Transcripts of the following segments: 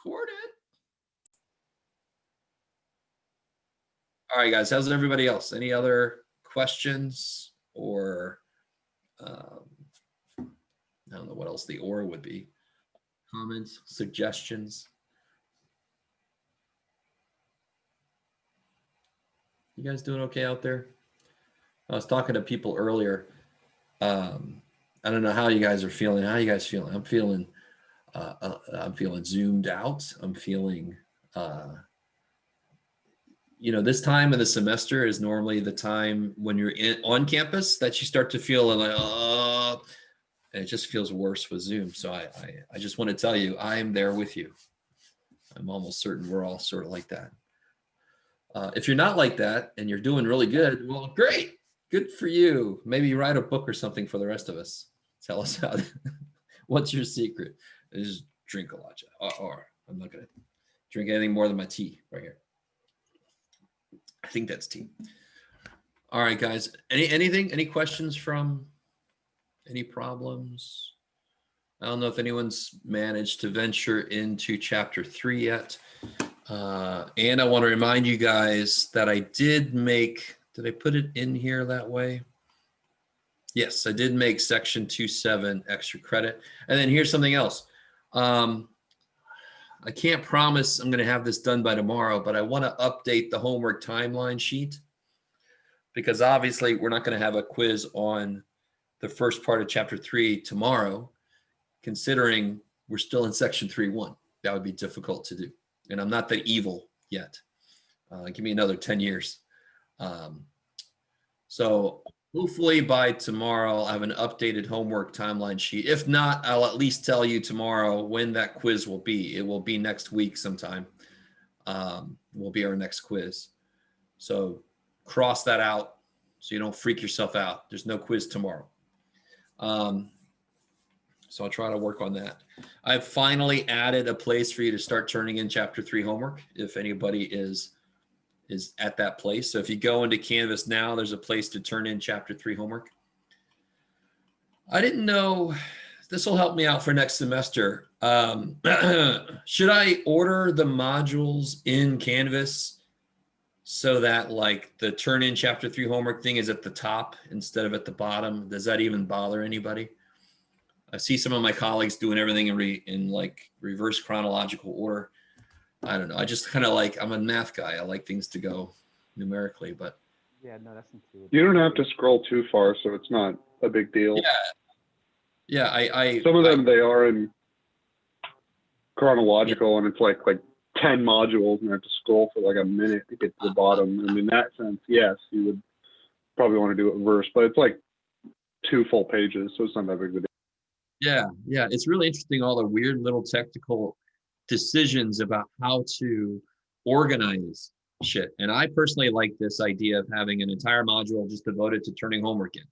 recorded. All right, guys, how's everybody else? Any other questions or I don't know what else the or would be. Comments, suggestions? You guys doing okay out there? I was talking to people earlier. I don't know how you guys are feeling. How are you guys feeling? I'm feeling zoomed out. I'm feeling this time of the semester is normally the time when you're on campus that you start to feel like, and it just feels worse with Zoom. So I just want to tell you, I'm there with you. I'm almost certain we're all sort of like that. If you're not like that and you're doing really good, well, great. Good for you. Maybe write a book or something for the rest of us. Tell us how. What's your secret? Just drink a lot. Or I'm not going to drink anything more than my tea right here. I think that's tea. All right, guys. Any questions from any problems? I don't know if anyone's managed to venture into chapter 3 yet. And I want to remind you guys that I did I put it in here that way? Yes, I did make section 2.7 extra credit. And then here's something else. I can't promise I'm going to have this done by tomorrow, but I want to update the homework timeline sheet because obviously we're not going to have a quiz on the first part of chapter 3 tomorrow, considering we're still in section 3.1. That would be difficult to do. And I'm not that evil yet. Give me another 10 years. So hopefully by tomorrow, I'll have an updated homework timeline sheet. If not, I'll at least tell you tomorrow when that quiz will be. It will be next week sometime. Will be our next quiz. So cross that out so you don't freak yourself out. There's no quiz tomorrow. So I'll try to work on that. I've finally added a place for you to start turning in chapter 3 homework if anybody is at that place. So if you go into Canvas now, there's a place to turn in chapter 3 homework. I didn't know, this will help me out for next semester. Should I order the modules in Canvas so that like the turn in chapter 3 homework thing is at the top instead of at the bottom? Does that even bother anybody? I see some of my colleagues doing everything in like reverse chronological order. I don't know. I just kind of I'm a math guy. I like things to go numerically, but. Yeah, no, that's intuitive. You don't have to scroll too far, so it's not a big deal. Yeah. Some of them, they are in chronological, and it's like 10 modules, and you have to scroll for like a minute to get to the bottom. And in that sense, yes, you would probably want to do it reverse, but it's like 2 full pages, so it's not that big of a deal. Yeah. It's really interesting, all the weird little technical decisions about how to organize shit. And I personally like this idea of having an entire module just devoted to turning homework in.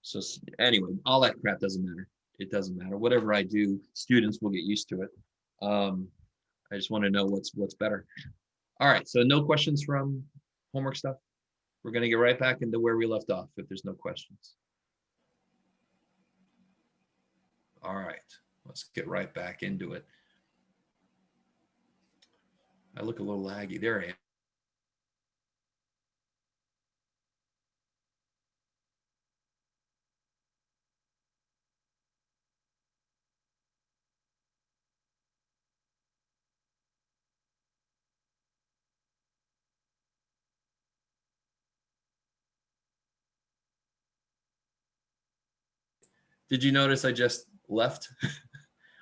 So anyway, all that crap doesn't matter. It doesn't matter. Whatever I do, students will get used to it. I just want to know what's better. All right, so no questions from homework stuff. We're going to get right back into where we left off if there's no questions. All right, let's get right back into it. I look a little laggy. There I am. Did you notice I just left?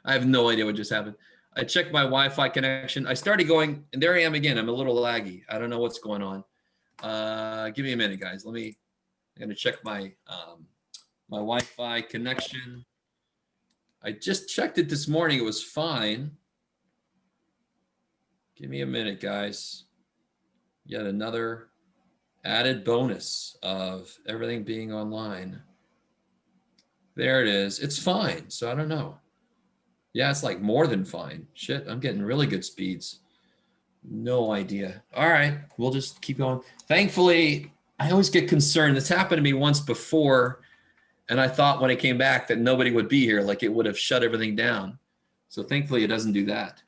I have no idea what just happened. I checked my Wi-Fi connection. I started going, and there I am again. I'm a little laggy. I don't know what's going on. Give me a minute, guys. I'm gonna check my my Wi-Fi connection. I just checked it this morning. It was fine. Give me a minute, guys. Yet another added bonus of everything being online. There it is. It's fine. So I don't know. Yeah, it's like more than fine. Shit, I'm getting really good speeds. No idea. All right, we'll just keep going. Thankfully, I always get concerned. This happened to me once before, and I thought when I came back that nobody would be here, like it would have shut everything down. So thankfully, it doesn't do that.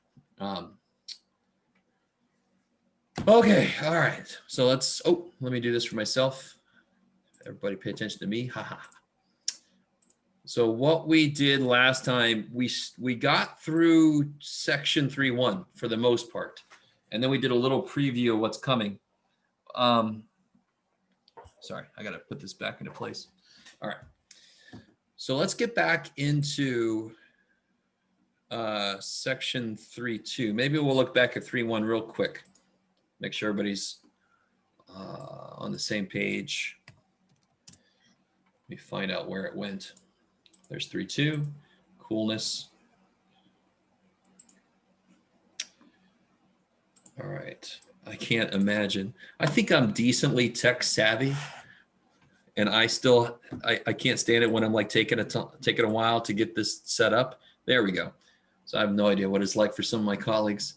Okay, all right. So let me do this for myself. Everybody pay attention to me. Ha ha. So what we did last time, we got through section 3.1 for the most part. And then we did a little preview of what's coming. Sorry, I got to put this back into place. All right. So let's get back into section 3.2. Maybe we'll look back at 3.1 real quick. Make sure everybody's on the same page. Let me find out where it went. There's 3.2, coolness. All right, I can't imagine. I think I'm decently tech savvy, and I can't stand it when I'm like taking a while to get this set up. There we go. So I have no idea what it's like for some of my colleagues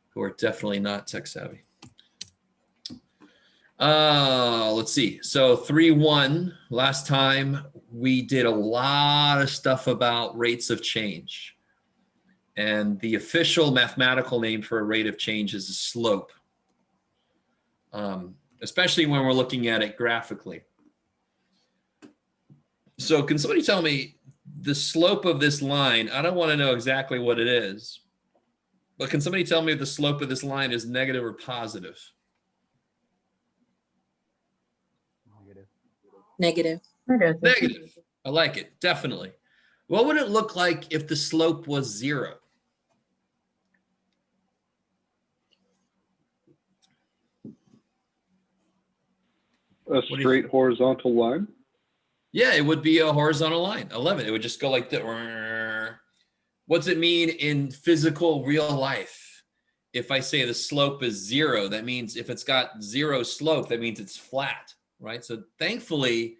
who are definitely not tech savvy. Let's see. So 3.1, last time we did a lot of stuff about rates of change. And the official mathematical name for a rate of change is a slope, especially when we're looking at it graphically. So can somebody tell me the slope of this line? I don't want to know exactly what it is, but can somebody tell me if the slope of this line is negative or positive? Negative. Negative. I like it, definitely. What would it look like if the slope was 0? A straight horizontal line? Yeah, it would be a horizontal line. 11. It would just go like that. What's it mean in physical real life? If I say the slope is 0, that means if it's got 0 slope, that means it's flat, right? So thankfully,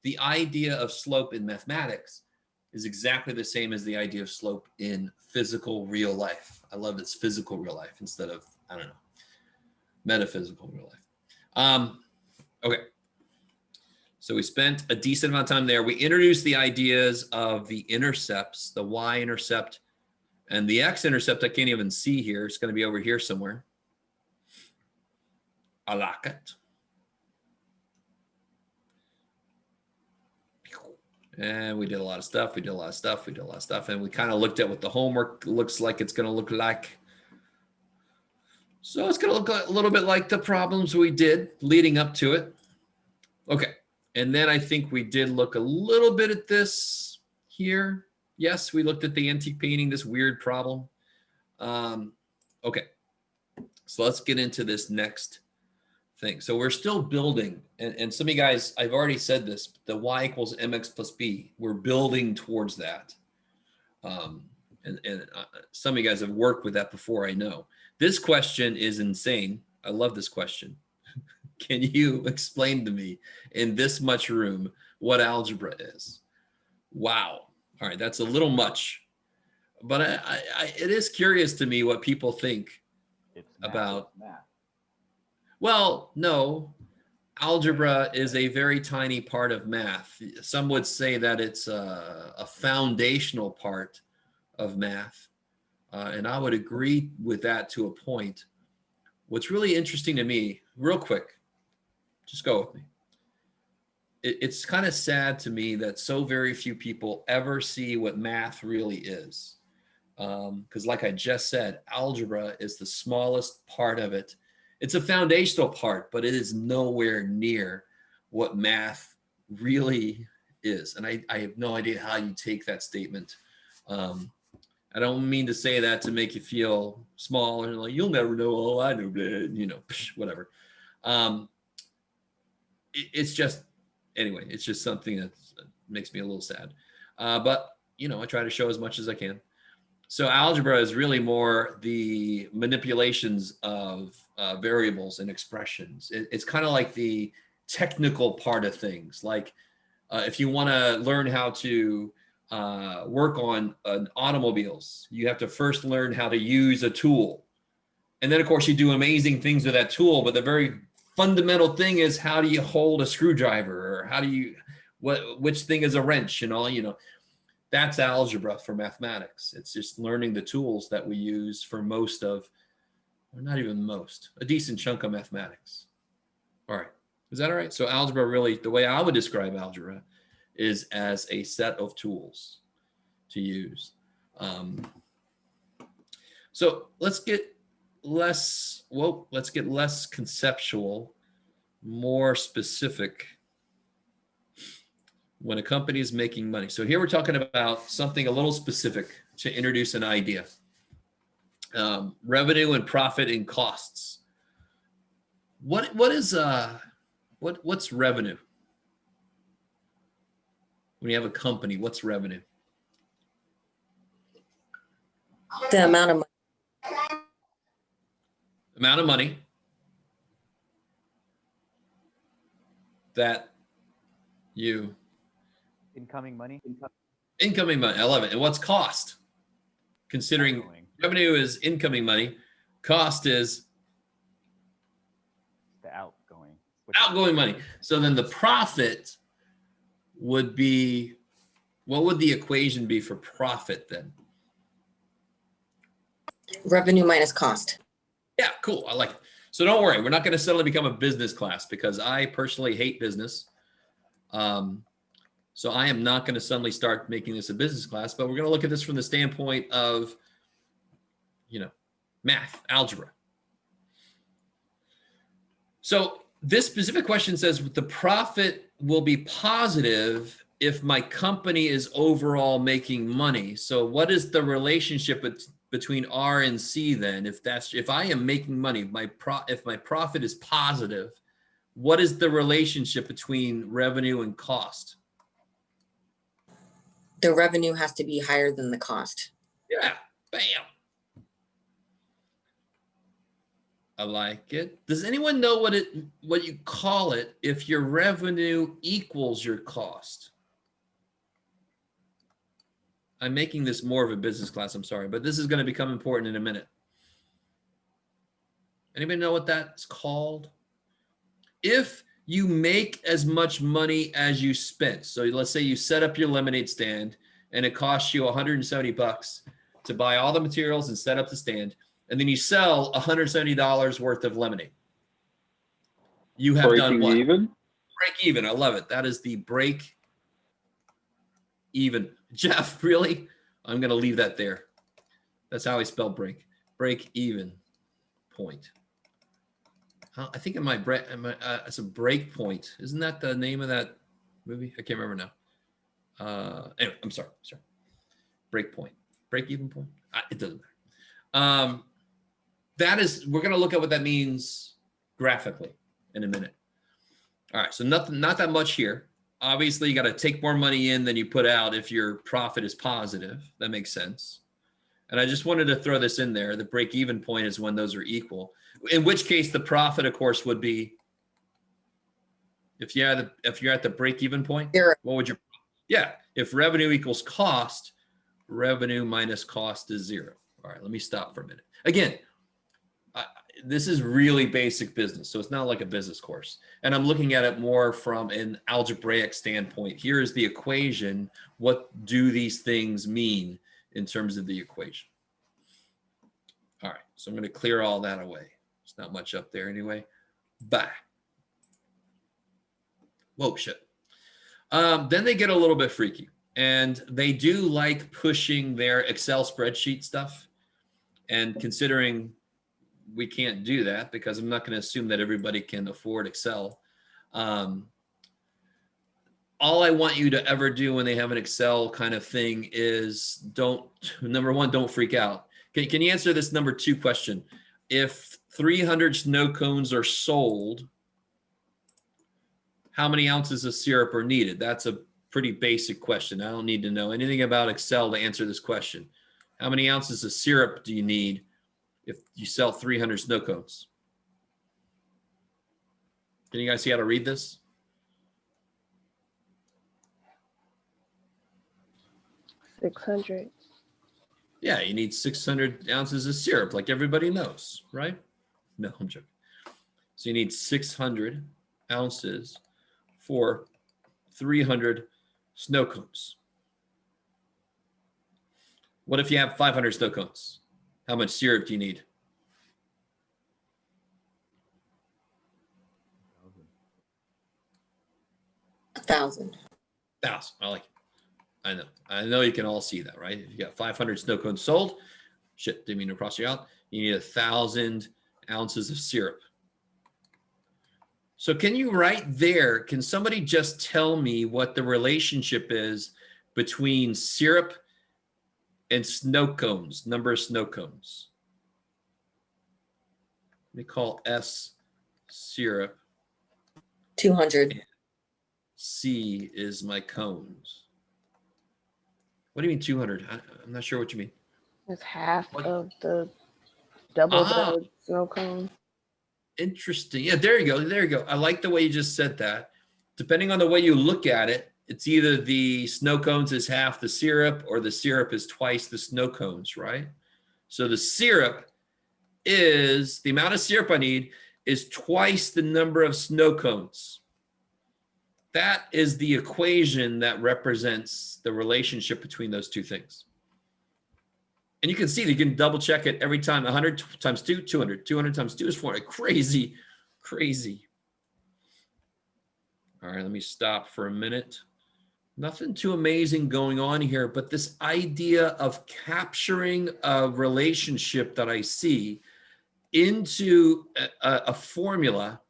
the idea of slope in mathematics is exactly the same as the idea of slope in physical real life. I love it's physical real life instead of, I don't know, metaphysical real life. Okay. So we spent a decent amount of time there. We introduced the ideas of the intercepts, the y-intercept and the x-intercept. I can't even see here. It's going to be over here somewhere. I like it. And we did a lot of stuff. And we kind of looked at what the homework looks like it's going to look like. So it's going to look a little bit like the problems we did leading up to it. Okay. And then I think we did look a little bit at this here. Yes, we looked at the antique painting, this weird problem. Okay. So let's get into this next thing. So we're still building, and some of you guys, I've already said this, the y equals mx plus b. We're building towards that. And some of you guys have worked with that before, I know. This question is insane. I love this question. Can you explain to me in this much room what algebra is? Wow. All right, that's a little much. But it is curious to me what people think about math. Well, no, algebra is a very tiny part of math. Some would say that it's a foundational part of math. And I would agree with that to a point. What's really interesting to me, real quick, just go with me. It's kind of sad to me that so very few people ever see what math really is. Because like I just said, algebra is the smallest part of it. It's a foundational part, but it is nowhere near what math really is. And I have no idea how you take that statement. I don't mean to say that to make you feel small and like, you'll never know, oh, I know, you know, whatever. It's just, anyway, it's just something that makes me a little sad. But, you know, I try to show as much as I can. So algebra is really more the manipulations of variables and expressions. It's kind of like the technical part of things. Like if you want to learn how to work on automobiles, you have to first learn how to use a tool. And then, of course, you do amazing things with that tool. But the very fundamental thing is, how do you hold a screwdriver, or how do you, which thing is a wrench and all, you know. That's algebra for mathematics. It's just learning the tools that we use for most of, or not even most, a decent chunk of mathematics. All right. Is that all right? So algebra, really, the way I would describe algebra is as a set of tools to use. So let's get less conceptual, more specific when a company is making money. So here we're talking about something a little specific to introduce an idea. Revenue and profit and costs. What's revenue? When you have a company, what's revenue? The amount of money. Amount of money that you Incoming money. incoming money. I love it. And what's cost? Considering Outgoing. revenue is incoming money, cost is The outgoing. outgoing money. So then the profit would be, what would the equation be for profit then? Revenue minus cost. Yeah, cool. I like it. So don't worry, we're not going to suddenly become a business class because I personally hate business. So I am not going to suddenly start making this a business class, but we're going to look at this from the standpoint of, math, algebra. So this specific question says the profit will be positive if my company is overall making money. So what is the relationship between R and C then? If I am making money, if my profit is positive, what is the relationship between revenue and cost? The revenue has to be higher than the cost. Yeah, bam. I like it. Does anyone know what you call it if your revenue equals your cost? I'm making this more of a business class, I'm sorry, but this is going to become important in a minute. Anybody know what that's called? If you make as much money as you spent. So let's say you set up your lemonade stand and it costs you $170 to buy all the materials and set up the stand. And then you sell $170 worth of lemonade. You have done what? Even? Break even. I love it. That is the break even. Jeff, really? I'm going to leave that there. That's how I spell break. Break even point. I think in my it's a break point. Isn't that the name of that movie? I can't remember now. Anyway, I'm sorry. Break point. Break even point. It doesn't matter. We're going to look at what that means graphically in a minute. All right. So not that much here. Obviously, you got to take more money in than you put out if your profit is positive. That makes sense. And I just wanted to throw this in there. The break even point is when those are equal. In which case, the profit, of course, would be if you're at the break even point. Zero. What would if revenue equals cost, revenue minus cost is zero. All right, let me stop for a minute. Again, this is really basic business, so it's not like a business course. And I'm looking at it more from an algebraic standpoint. Here is the equation. What do these things mean in terms of the equation? All right, so I'm going to clear all that away. There's not much up there anyway. Bye. Whoa, shit. Then they get a little bit freaky, and they do like pushing their Excel spreadsheet stuff. And considering we can't do that because I'm not going to assume that everybody can afford Excel. All I want you to ever do when they have an Excel kind of thing is number one, don't freak out. Can you answer this number 2 question? If 300 snow cones are sold, how many ounces of syrup are needed? That's a pretty basic question. I don't need to know anything about Excel to answer this question. How many ounces of syrup do you need if you sell 300 snow cones? Can you guys see how to read this? $600. Yeah, you need 600 ounces of syrup, like everybody knows, right? No, I'm joking. So you need 600 ounces for 300 snow cones. What if you have 500 snow cones? How much syrup do you need? 1,000. 1,000. I like it. I know. I know you can all see that, right? If you got 500 snow cones sold, shit, didn't mean to cross you out. You need 1,000 ounces of syrup. So can you right there, can somebody just tell me what the relationship is between syrup and snow cones, number of snow cones? Let me call S syrup. 200. C is my cones. What do you mean 200? I'm not sure what you mean. It's half What? of the double Ah. the snow cone. Interesting. Yeah, there you go. There you go. I like the way you just said that. Depending on the way you look at it, it's either the snow cones is half the syrup or the syrup is twice the snow cones, right? So the syrup is the amount of syrup I need is twice the number of snow cones. That is the equation that represents the relationship between those two things. And you can see that you can double check it every time. 100 times 2, 200. 200 times 2 is 400. Crazy, crazy. All right, let me stop for a minute. Nothing too amazing going on here, but this idea of capturing a relationship that I see into a formula,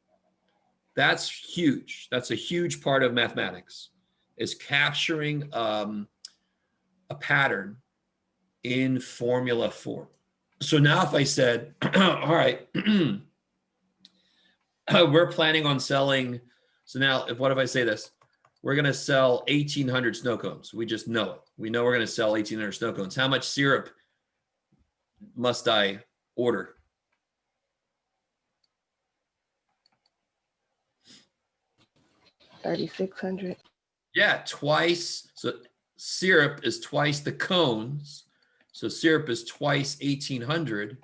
that's huge. That's a huge part of mathematics, is capturing a pattern in formula form. So now if I said, all right, we're planning on selling. So now what if I say this? We're going to sell 1,800 snow cones. We just know it. We know we're going to sell 1,800 snow cones. How much syrup must I order? $3,600. Yeah, twice. So syrup is twice the cones. So syrup is twice 1,800.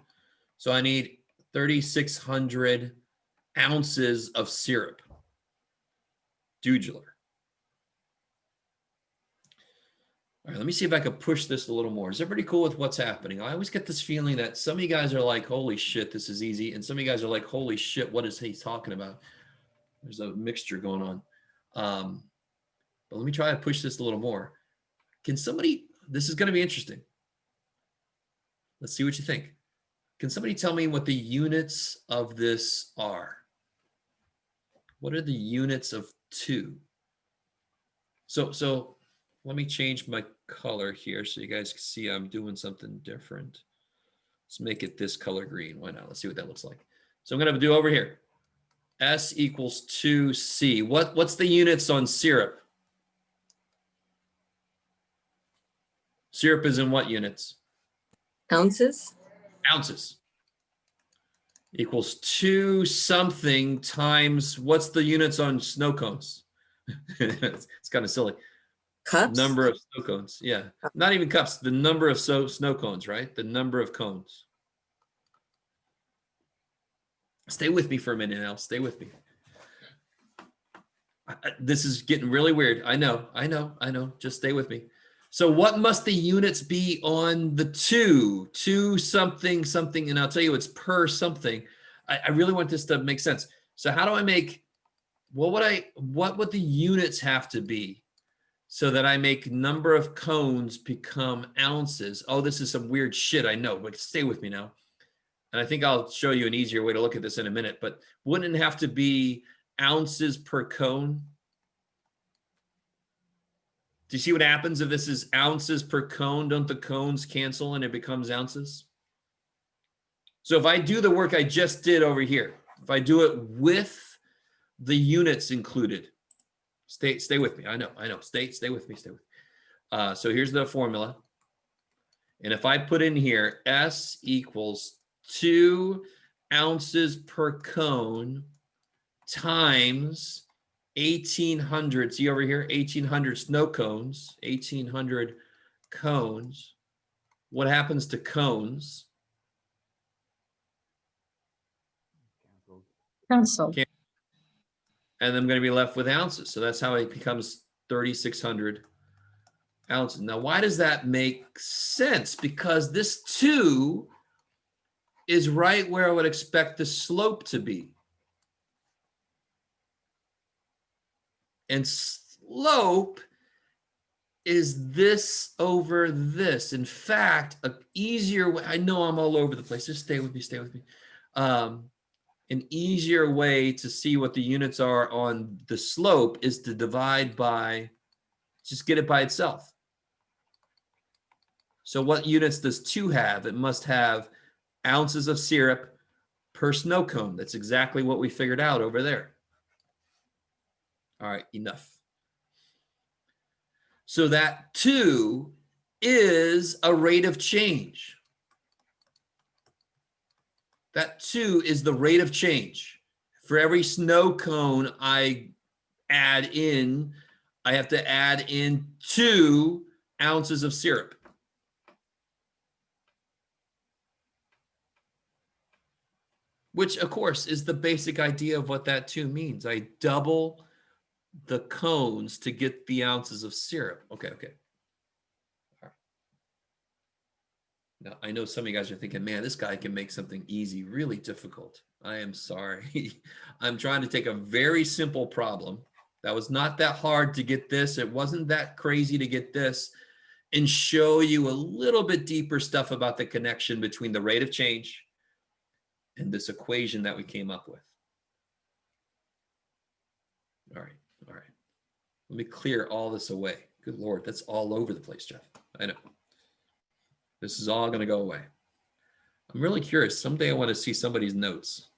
So I need 3,600 ounces of syrup. Dudular. All right, let me see if I can push this a little more. Is everybody cool with what's happening? I always get this feeling that some of you guys are like, holy shit, this is easy. And some of you guys are like, holy shit, what is he talking about? There's a mixture going on. But let me try to push this a little more. Can somebody, this is going to be interesting. Let's see what you think. Can somebody tell me what the units of this are? What are the units of 2? So let me change my color here so you guys can see I'm doing something different. Let's make it this color green. Why not? Let's see what that looks like. So I'm going to do over here. S equals 2C. What's the units on syrup? Syrup is in what units? Ounces? Ounces. Equals 2 something times, what's the units on snow cones? It's kind of silly. Cups? Number of snow cones. Yeah. Not even cups. The number of snow cones, right? The number of cones. Stay with me for a minute now. Stay with me. This is getting really weird. I know. Just stay with me. So what must the units be on the 2? 2 something, something, and I'll tell you it's per something. I really want this to make sense. So how do I make, what would the units have to be so that I make number of cones become ounces? Oh, this is some weird shit, I know, but stay with me now. And I think I'll show you an easier way to look at this in a minute, but wouldn't it have to be ounces per cone? Do you see what happens if this is ounces per cone? Don't the cones cancel and it becomes ounces? So if I do the work I just did over here, if I do it with the units included, stay with me. I know. Stay with me. So here's the formula. And if I put in here, S equals 2 ounces per cone times 1,800. See over here, 1,800 snow cones, 1,800 cones. What happens to cones? Cancel. And I'm going to be left with ounces. So that's how it becomes 3,600 ounces. Now, why does that make sense? Because this 2 is right where I would expect the slope to be. And slope is this over this. In fact, an easier way, I know I'm all over the place. Just stay with me, stay with me. An easier way to see what the units are on the slope is to divide by, just get it by itself. So what units does 2 have? It must have ounces of syrup per snow cone. That's exactly what we figured out over there. All right, enough. So that 2 is a rate of change. That 2 is the rate of change. For every snow cone I add in, I have to add in 2 ounces of syrup. Which, of course, is the basic idea of what that 2 means. I double the cones to get the ounces of syrup. Okay. All right. Now, I know some of you guys are thinking, man, this guy can make something easy really difficult. I am sorry. I'm trying to take a very simple problem that was not that hard to get this. It wasn't that crazy to get this, and show you a little bit deeper stuff about the connection between the rate of change and this equation that we came up with. All right. Let me clear all this away. Good Lord, that's all over the place, Jeff. I know. This is all going to go away. I'm really curious. Someday I want to see somebody's notes.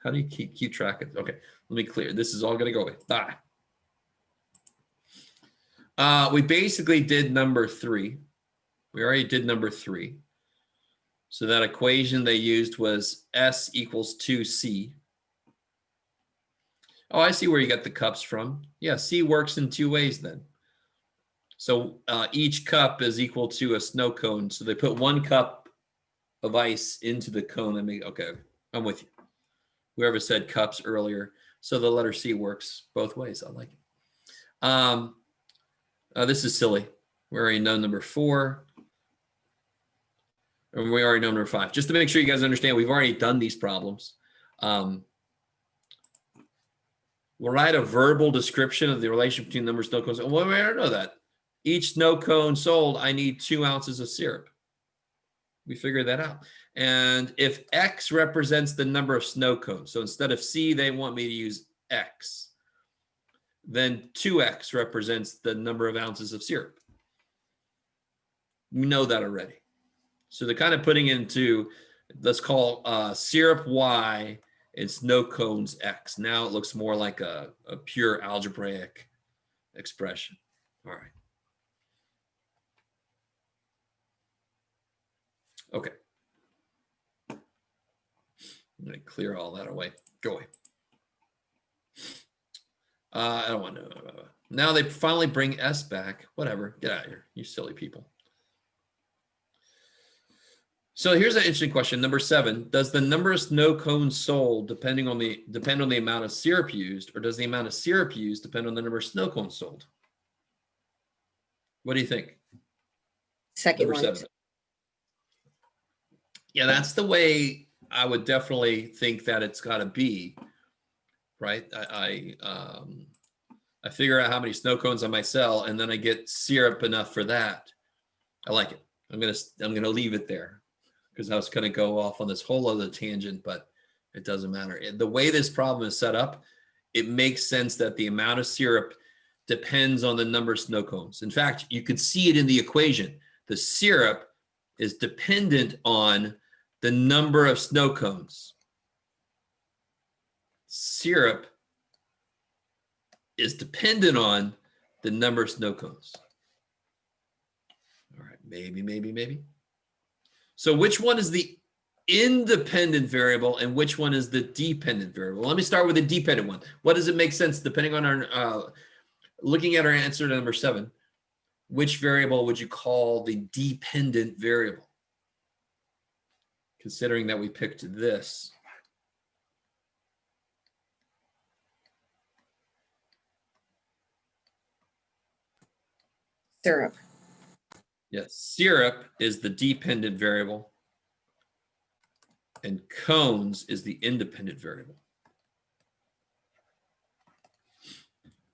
How do you keep track of it? Okay, let me clear. This is all going to go away. We basically did number 3. We already did number 3. So that equation they used was S equals 2C. Oh, I see where you got the cups from. Yeah, C works in 2 ways then. So each cup is equal to a snow cone. So they put 1 cup of ice into the cone and make, okay, I'm with you. Whoever said cups earlier. So the letter C works both ways. I like it. This is silly. We already know number 4. And we already know number 5. Just to make sure you guys understand, we've already done these problems. We'll write a verbal description of the relationship between number of snow cones. Well, we already know that. Each snow cone sold, I need 2 ounces of syrup. We figured that out. And if X represents the number of snow cones, so instead of C, they want me to use X, then 2X represents the number of ounces of syrup. We know that already. So they're kind of putting into, let's call syrup Y and snow cones X. Now it looks more like a pure algebraic expression. All right. Okay. I'm going to clear all that away. Go away. I don't want to. Now they finally bring S back. Whatever. Get out of here, you silly people. So here's an interesting question. Number 7, does the number of snow cones sold depend on the amount of syrup used, or does the amount of syrup used depend on the number of snow cones sold? What do you think? Second Number one. 7. Yeah, that's the way I would definitely think that it's got to be, right? I figure out how many snow cones I might sell, and then I get syrup enough for that. I like it. I'm gonna leave it there, because I was going to go off on this whole other tangent, but it doesn't matter. The way this problem is set up, it makes sense that the amount of syrup depends on the number of snow cones. In fact, you could see it in the equation. The syrup is dependent on the number of snow cones. Syrup is dependent on the number of snow cones. All right, maybe. So which one is the independent variable and which one is the dependent variable? Let me start with the dependent one. What does it make sense depending on our, looking at our answer to number 7, which variable would you call the dependent variable? Considering that we picked this. Syrup. Yes, syrup is the dependent variable, and cones is the independent variable.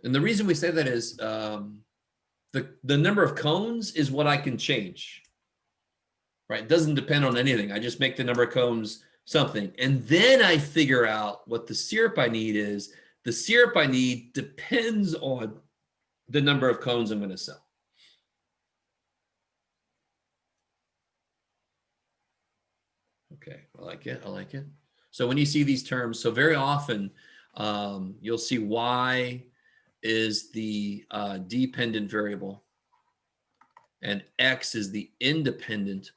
And the reason we say that is the number of cones is what I can change, right? It doesn't depend on anything. I just make the number of cones something. And then I figure out what the syrup I need is. The syrup I need depends on the number of cones I'm going to sell. Okay, I like it. I like it. So when you see these terms, so very often you'll see Y is the dependent variable and X is the independent,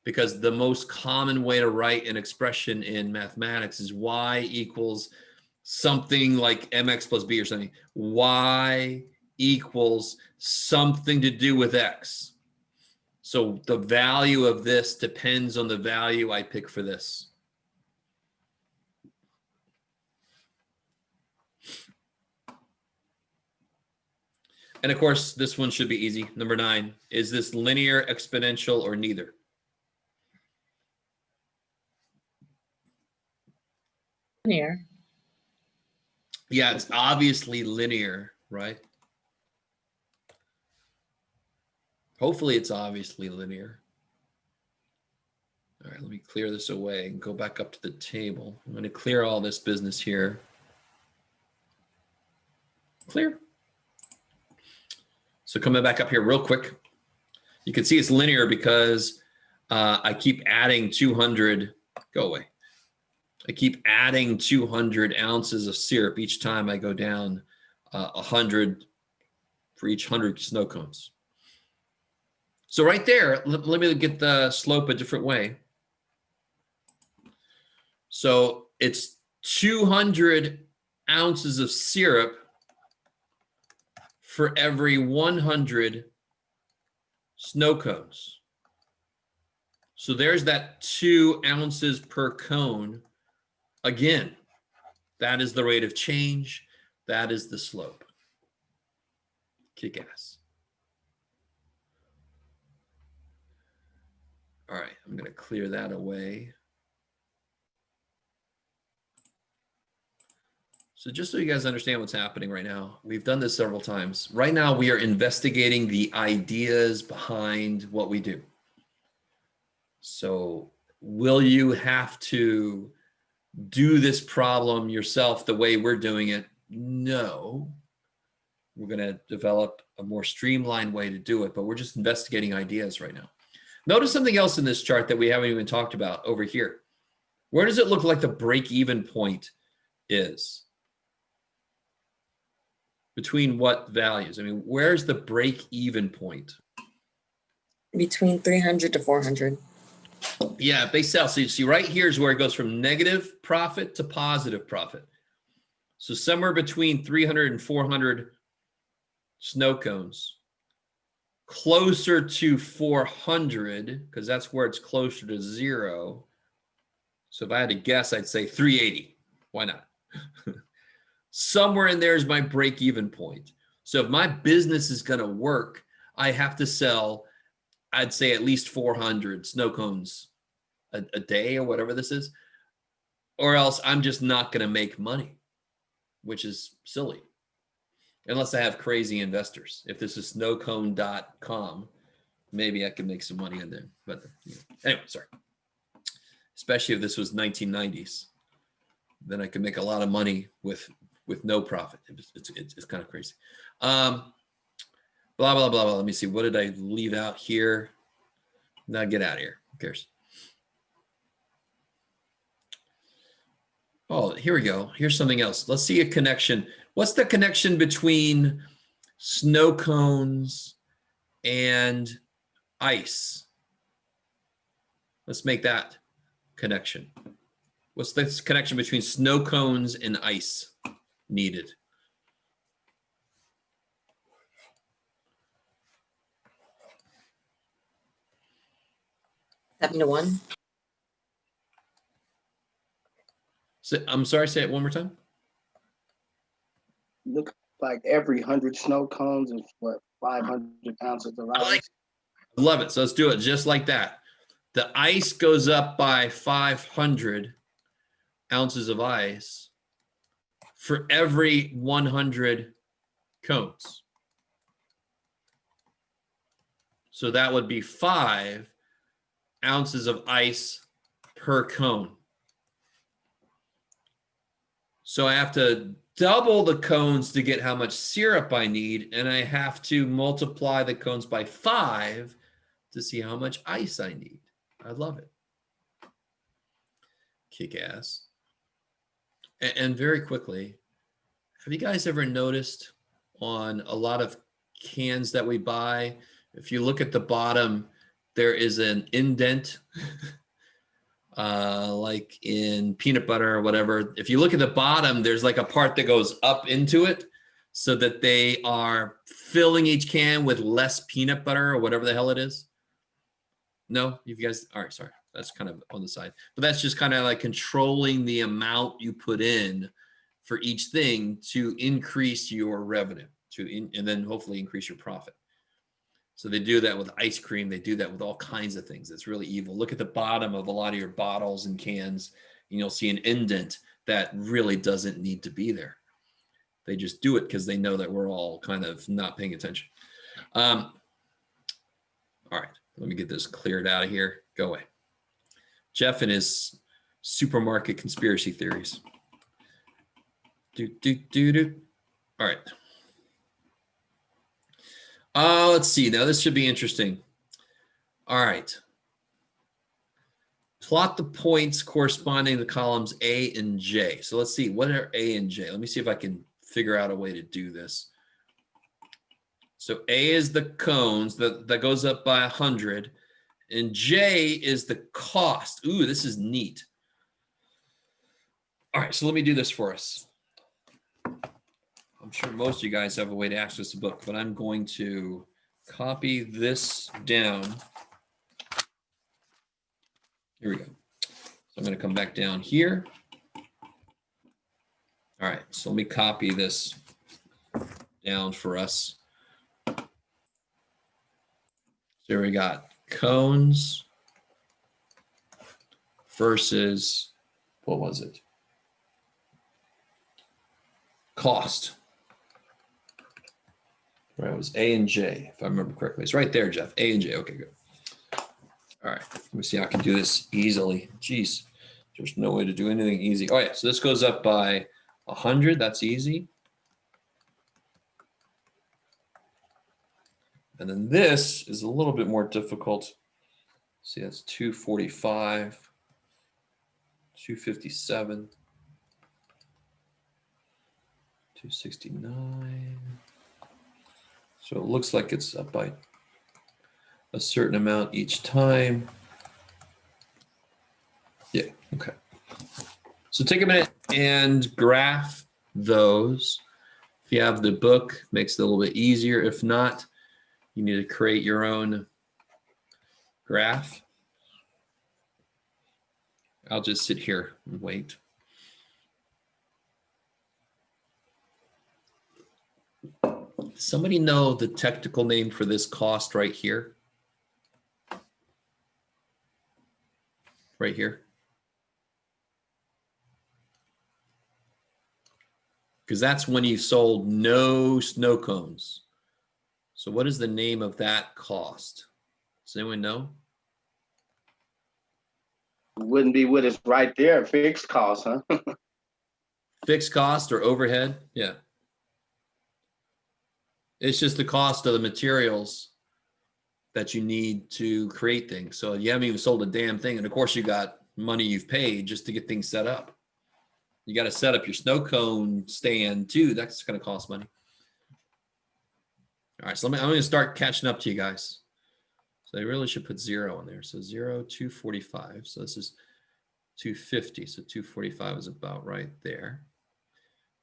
because the most common way to write an expression in mathematics is Y equals something like mx plus b or something. Y equals something to do with X. So the value of this depends on the value I pick for this. And of course, this one should be easy. Number 9, is this linear, exponential, or neither? Linear. Yeah, it's obviously linear, right? Hopefully it's obviously linear. All right, let me clear this away and go back up to the table. I'm going to clear all this business here. Clear. So coming back up here real quick, you can see it's linear because I keep adding 200, go away. I keep adding 200 ounces of syrup each time I go down 100 for each 100 snow cones. So right there, let me get the slope a different way. So it's 200 ounces of syrup for every 100 snow cones. So there's that 2 ounces per cone. Again, that is the rate of change. That is the slope. Kick ass. All right, I'm going to clear that away. So just so you guys understand what's happening right now, we've done this several times. Right now, we are investigating the ideas behind what we do. So will you have to do this problem yourself the way we're doing it? No. We're going to develop a more streamlined way to do it, but we're just investigating ideas right now. Notice something else in this chart that we haven't even talked about over here. Where does it look like the break-even point is? Between what values? I mean, where's the break-even point? Between 300 to 400. Yeah, if they sell. So you see right here is where it goes from negative profit to positive profit. So somewhere between 300 and 400 snow cones. Closer to 400, because that's where it's closer to 0. So if I had to guess, I'd say 380. Why not? Somewhere in there is my break-even point. So if my business is going to work, I have to sell, I'd say, at least 400 snow cones a day or whatever this is, or else I'm just not going to make money, which is silly. Unless I have crazy investors. If this is snowcone.com, maybe I could make some money in there. But anyway, sorry. Especially if this was 1990s, then I could make a lot of money with no profit. It's kind of crazy. Blah, blah, blah, blah. Let me see. What did I leave out here? Now get out of here. Who cares? Oh, here we go. Here's something else. Let's see a connection. What's the connection between snow cones and ice? Let's make that connection. What's the connection between snow cones and ice needed? Seven to 1. So, I'm sorry, say it one more time. Look like every 100 snow cones is what, 500 ounces of I like ice. Love it. So let's do it just like that. The ice goes up by 500 ounces of ice for every 100 cones. So that would be 5 ounces of ice per cone. So I have to double the cones to get how much syrup I need, and I have to multiply the cones by 5 to see how much ice I need. I love it. Kick ass. And very quickly, have you guys ever noticed on a lot of cans that we buy, if you look at the bottom, there is an indent, like in peanut butter or whatever. If you look at the bottom, there's like a part that goes up into it so that they are filling each can with less peanut butter or whatever the hell it is. No, you guys, all right, sorry. That's kind of on the side, but that's just kind of like controlling the amount you put in for each thing to increase your revenue and then hopefully increase your profit. So they do that with ice cream. They do that with all kinds of things. It's really evil. Look at the bottom of a lot of your bottles and cans, and you'll see an indent that really doesn't need to be there. They just do it because they know that we're all kind of not paying attention. All right, let me get this cleared out of here. Go away. Jeff and his supermarket conspiracy theories. All right. Let's see. Now this should be interesting. All right. Plot the points corresponding to columns A and J. So let's see. What are A and J? Let me see if I can figure out a way to do this. So A is the cones that goes up by 100. And J is the cost. Ooh, this is neat. All right, so let me do this for us. I'm sure most of you guys have a way to access the book, but I'm going to copy this down. Here we go. So I'm going to come back down here. All right, so let me copy this down for us. So we got cones versus, what was it? Cost. Right, it was A and J, if I remember correctly. It's right there, Jeff. A and J. Okay, good. All right, let me see how I can do this easily. Jeez, there's no way to do anything easy. Oh yeah, so this goes up by 100. That's easy. And then this is a little bit more difficult. See, that's 245, 257, 269. So it looks like it's up by a certain amount each time. Yeah, okay. So take a minute and graph those. If you have the book, makes it a little bit easier. If not, you need to create your own graph. I'll just sit here and wait. Does somebody know the technical name for this cost right here? Right here. Because that's when you sold no snow cones. So what is the name of that cost? Does anyone know? Wouldn't be what is right there, fixed cost, huh? Fixed cost or overhead? Yeah. It's just the cost of the materials that you need to create things. So you haven't even sold a damn thing. And of course you got money you've paid just to get things set up. You got to set up your snow cone stand too. That's going to cost money. All right, so I'm going to start catching up to you guys. So I really should put 0 in there. So 0, 245. So this is 250. So 245 is about right there.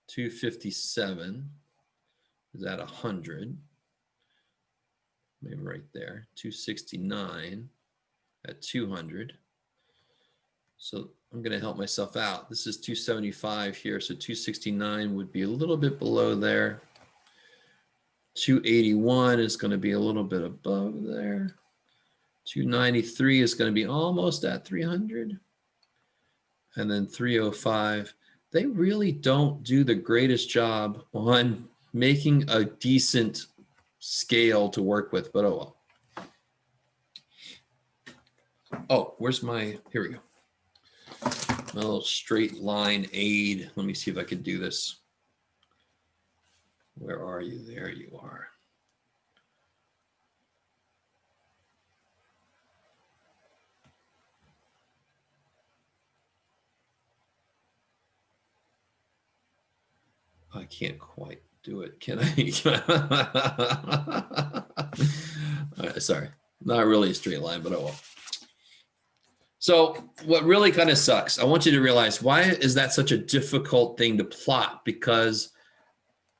257 is at 100. Maybe right there. 269 at 200. So I'm going to help myself out. This is 275 here. So 269 would be a little bit below there. 281 is going to be a little bit above there. 293 is going to be almost at 300. And then 305. They really don't do the greatest job on making a decent scale to work with, but oh well. Oh, where's my, here we go. My little straight line aid. Let me see if I can do this. Where are you? There you are. I can't quite do it, can I? All right, sorry, not really a straight line, but oh well. So what really kind of sucks, I want you to realize, why is that such a difficult thing to plot? Because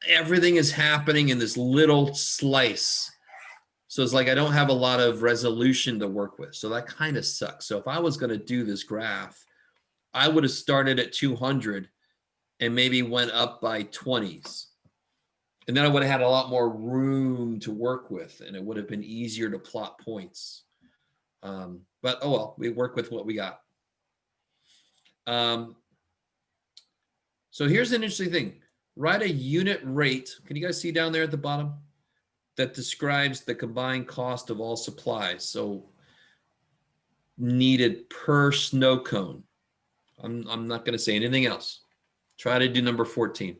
everything is happening in this little slice. So it's like I don't have a lot of resolution to work with. So that kind of sucks. So if I was going to do this graph, I would have started at 200 and maybe went up by 20s. And then I would have had a lot more room to work with, and it would have been easier to plot points. But oh well, we work with what we got. So here's an interesting thing. Write a unit rate. Can you guys see down there at the bottom? That describes the combined cost of all supplies. So needed per snow cone. I'm not going to say anything else. Try to do number 14.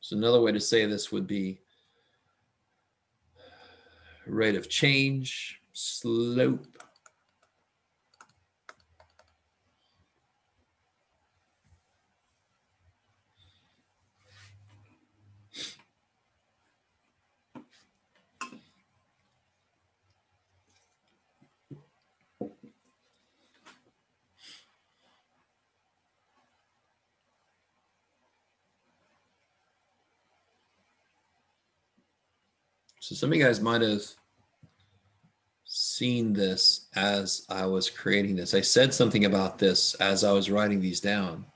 So another way to say this would be rate of change, slope. So some of you guys might have seen this as I was creating this. I said something about this as I was writing these down.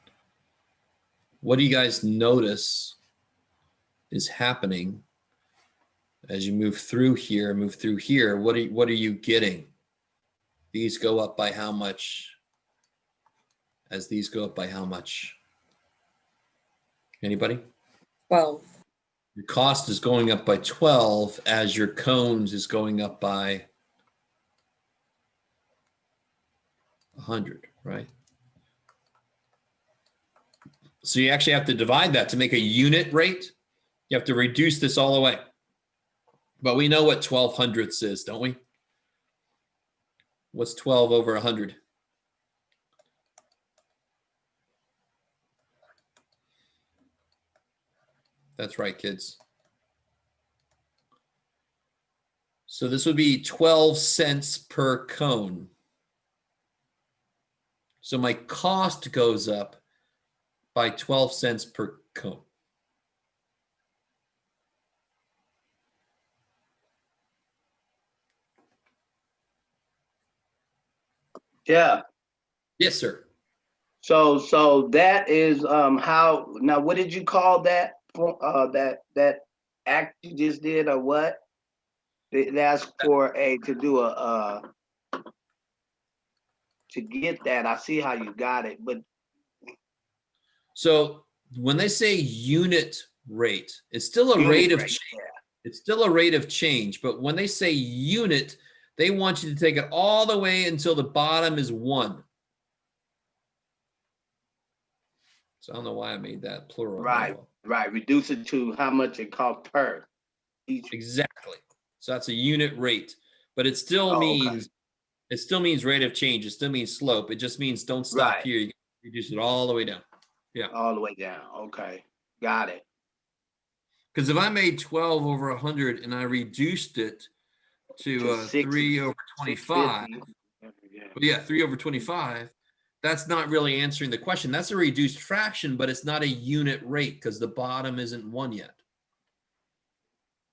What do you guys notice is happening as you move through here, move through here? What are you getting? These go up by how much? As these go up by how much? Anybody? 12. Your cost is going up by 12 as your cones is going up by 100, right? So you actually have to divide that to make a unit rate. You have to reduce this all the way. But we know what 12 hundredths is, don't we? What's 12 over 100? That's right, kids. So this would be 12 cents per cone. So my cost goes up by 12 cents per cone. Yeah. Yes, sir. So that is how, now what did you call that? That act you just did, or what? That's for to get that. I see how you got it, but So when they say unit rate, it's still a unit rate of rate, change. yeah. It's still a rate of change, but when they say unit, they want you to take it all the way until the bottom is 1. So I don't know why I made that plural. Right, right. Reduce it to how much it costs per each. Exactly. So that's a unit rate, but it still Okay. means it still means rate of change. It still means slope. It just means don't stop Right. here. You reduce it all the way down. Yeah. All the way down. Okay, got it. Because if I made 12 over 100 and I reduced it to 3 over 25, 650. but yeah, 3 over 25, that's not really answering the question. That's a reduced fraction, but it's not a unit rate because the bottom isn't 1 yet.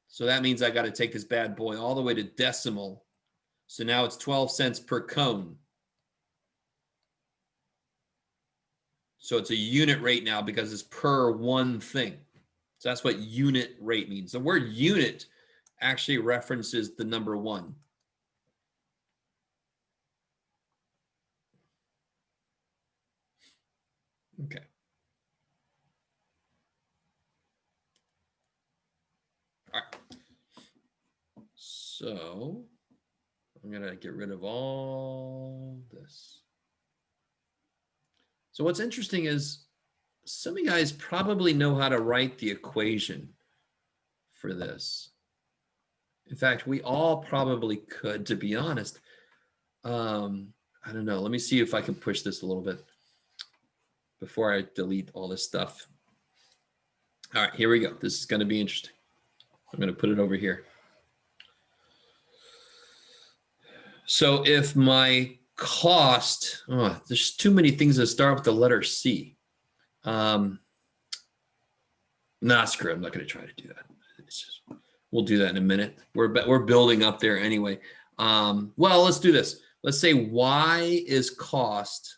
So that means I got to take this bad boy all the way to decimal. So now it's 12 cents per cone. So it's a unit rate now because it's per one thing. So that's what unit rate means. The word unit actually references the number one. Okay. All right. So I'm going to get rid of all this. So what's interesting is some of you guys probably know how to write the equation for this. In fact, we all probably could, to be honest. I don't know. Let me see if I can push this a little bit before I delete all this stuff. All right, here we go. This is going to be interesting. I'm going to put it over here. So if my cost, there's too many things that start with the letter C. Nah, screw it. I'm not going to try to do that. We'll do that in a minute. We're building up there anyway. Well, let's do this. Let's say Y is cost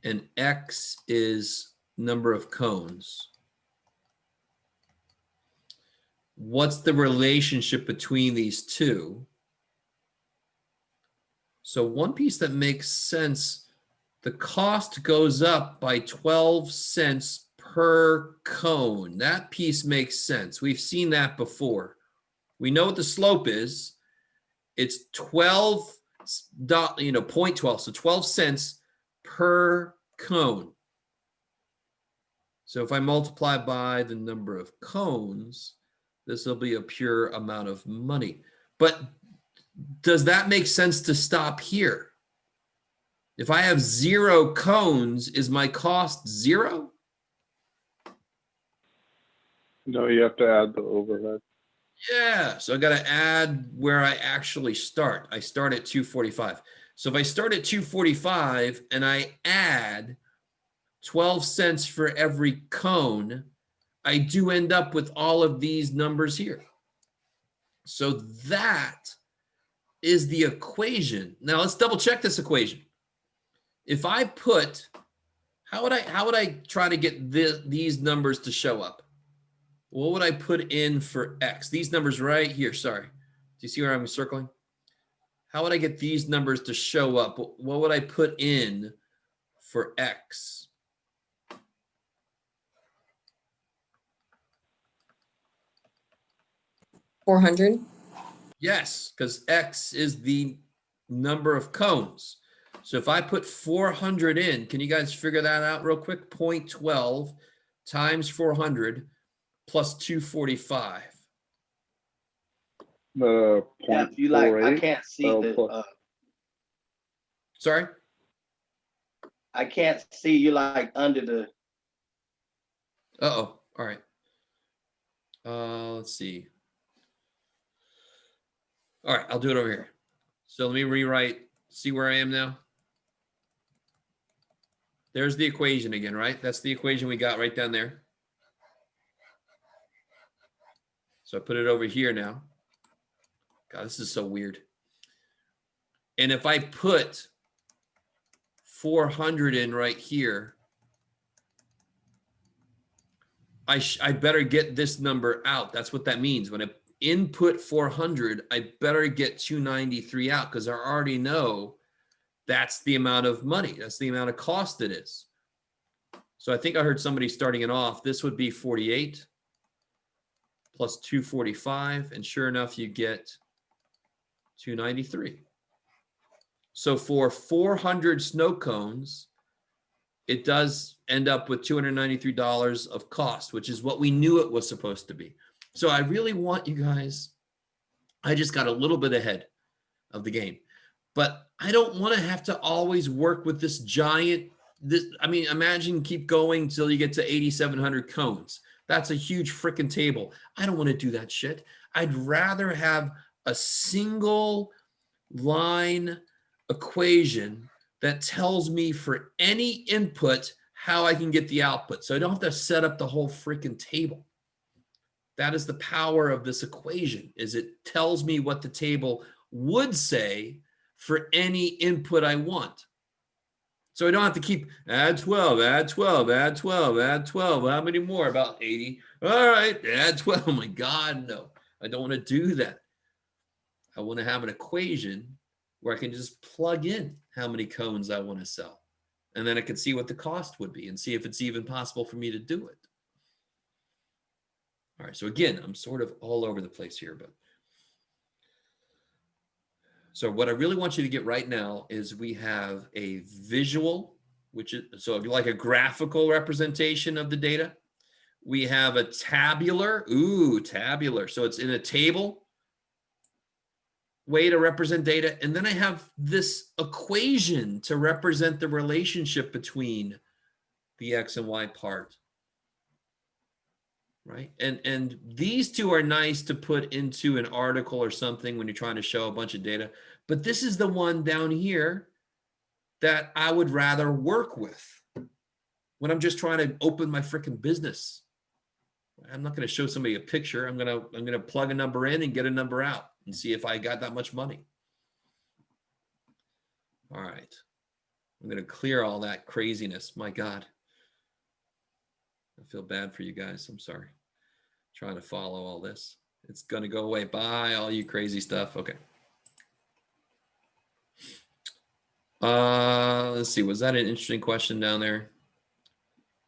and X is number of cones. What's the relationship between these two? So one piece that makes sense, the cost goes up by 12 cents per cone. That piece makes sense. We've seen that before. We know what the slope is. It's 12, 0.12, so 12 cents per cone. So if I multiply by the number of cones, this will be a pure amount of money. But does that make sense to stop here? If I have 0 cones, is my cost 0? No, you have to add the overhead. Yeah, so I got to add where I actually start. I start at 245. So if I start at 245 and I add 12 cents for every cone, I do end up with all of these numbers here. So that is the equation. Now let's double check this equation. If I put, how would I try to get these numbers to show up? What would I put in for X? These numbers right here, sorry. Do you see where I'm circling? How would I get these numbers to show up? What would I put in for X? $400. Yes, because X is the number of cones. So if I put 400 in, can you guys figure that out real quick? 0.12 times 400 plus 245. The Yeah, if you like, I 0.48. can't see Oh, the, plus- Sorry? I can't see you like under the, Uh-oh. All right. Let's see. All right, I'll do it over here. So let me rewrite, see where I am now. There's the equation again, right? That's the equation we got right down there. So I put it over here now. God, this is so weird. And if I put 400 in right here, I better get this number out. That's what that means. When I input 400, I better get 293 out because I already know that's the amount of money. That's the amount of cost it is. So I think I heard somebody starting it off. This would be 48 plus 245. And sure enough, you get 293. So for 400 snow cones, it does end up with $293 of cost, which is what we knew it was supposed to be. So I really want you guys, I just got a little bit ahead of the game, but I don't want to have to always work with this giant, imagine keep going till you get to 8,700 cones. That's a huge freaking table. I don't want to do that shit. I'd rather have a single line equation that tells me for any input how I can get the output. So I don't have to set up the whole freaking table. That is the power of this equation, is it tells me what the table would say for any input I want. So I don't have to keep add 12, add 12, add 12, add 12. How many more? About 80. All right, add 12. Oh my God, no. I don't want to do that. I want to have an equation where I can just plug in how many cones I want to sell. And then I can see what the cost would be and see if it's even possible for me to do it. All right, so again, I'm sort of all over the place here, but so what I really want you to get right now is we have a visual, which is so like a graphical representation of the data. We have a tabular, tabular. So it's in a table way to represent data. And then I have this equation to represent the relationship between the X and Y part. Right. And these two are nice to put into an article or something when you're trying to show a bunch of data. But this is the one down here that I would rather work with when I'm just trying to open my freaking business. I'm not going to show somebody a picture. I'm going to plug a number in and get a number out and see if I got that much money. All right. I'm going to clear all that craziness. My God. I feel bad for you guys. I'm sorry. Trying to follow all this. It's going to go away. Bye, all you crazy stuff. Okay. Let's see. Was that an interesting question down there?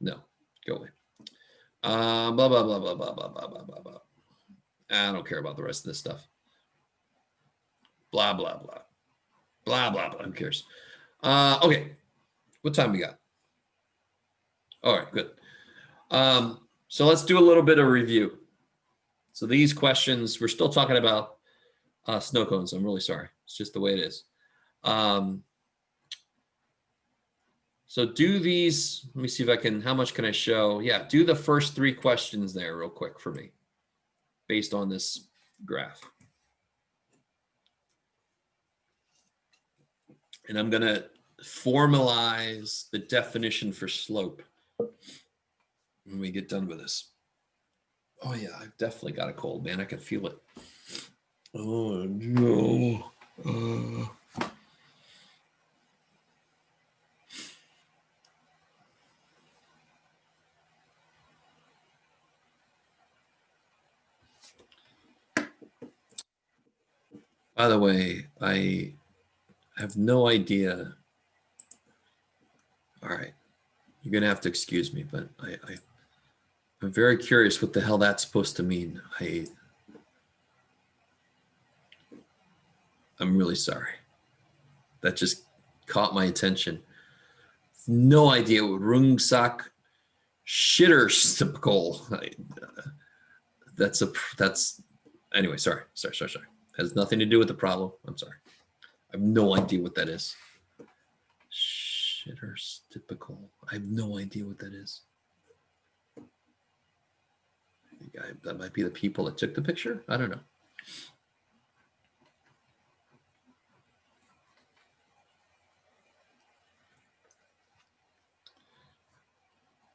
No. Go away. Blah, blah, blah, blah, blah, blah, blah, blah, blah, blah. I don't care about the rest of this stuff. Blah, blah, blah. Blah, blah, blah. Who cares? Okay. What time we got? All right, good. So let's do a little bit of review. So these questions, we're still talking about snow cones. I'm really sorry. It's just the way it is. So do these, let me see if I can, how much can I show? Yeah, do the first 3 questions there real quick for me based on this graph. And I'm going to formalize the definition for slope when we get done with this. Oh yeah, I've definitely got a cold, man. I can feel it. Oh no. By the way, I have no idea. All right, you're gonna have to excuse me, but I'm very curious what the hell that's supposed to mean. I'm really sorry. That just caught my attention. No idea what Rungsak Shitterstickle. That's anyway. Sorry. Has nothing to do with the problem. I'm sorry. I have no idea what that is. Shitterstickle. I have no idea what that is. That might be the people that took the picture. I don't know.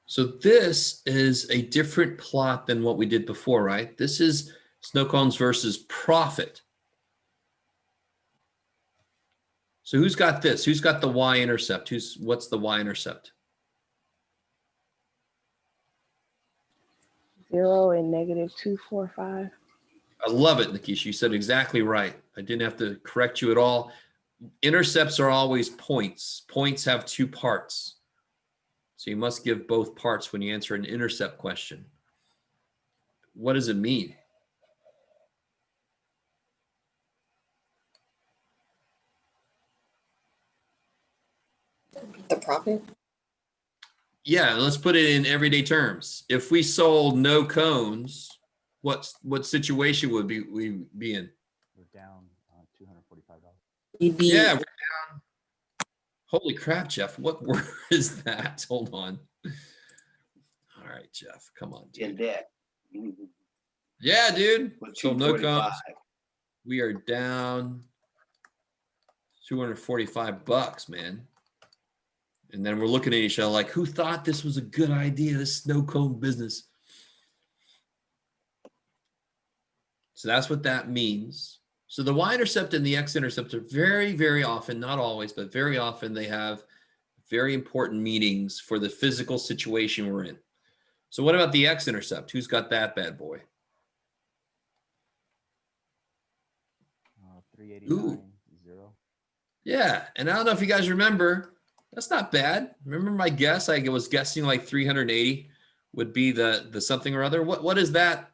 So this is a different plot than what we did before, right? This is snow cones versus profit. So who's got this? Who's got the y-intercept? What's the y-intercept? 0 and -245. I love it, Nikisha. You said exactly right. I didn't have to correct you at all. Intercepts are always points. Points have 2 parts. So you must give both parts when you answer an intercept question. What does it mean? The profit? Yeah, let's put it in everyday terms. If we sold no cones, what situation would we be in? We're down $245. You'd be Yeah, we're down. Holy crap, Jeff. What word is that? Hold on. All right, Jeff. Come on, In dude. debt. Yeah, dude. With So no cones. 245. We are down $245, man. And then we're looking at each other like, who thought this was a good idea, this snow cone business? So that's what that means. So the y-intercept and the x-intercept are very, very often, not always, but very often they have very important meanings for the physical situation we're in. So what about the X-Intercept? Who's got that bad boy? 389, 0. Yeah, and I don't know if you guys remember, that's not bad. Remember my guess? I was guessing like 380 would be the something or other. What is that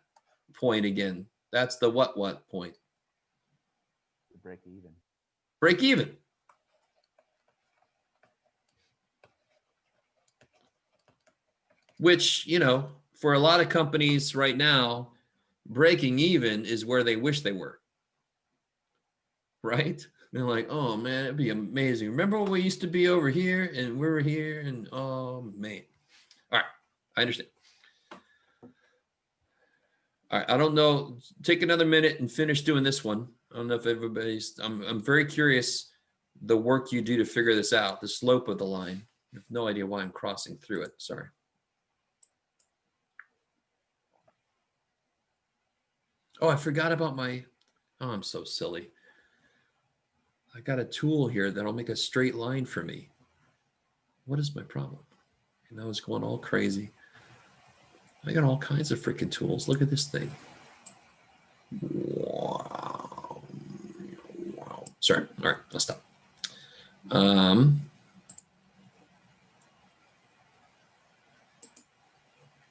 point again? That's the what point? The break even. Break even. Which, you know, for a lot of companies right now, breaking even is where they wish they were. Right? They're like, oh man, it'd be amazing. Remember when we used to be over here and we were here and oh man. All right, I understand. All right, I don't know. Take another minute and finish doing this one. I don't know if everybody's, I'm very curious the work you do to figure this out, the slope of the line. I have no idea why I'm crossing through it. Sorry. Oh, I forgot about my, oh, I'm so silly. I got a tool here that'll make a straight line for me. What is my problem? And I was going all crazy. I got all kinds of freaking tools. Look at this thing. Wow. Wow. Sorry. All right, I'll stop.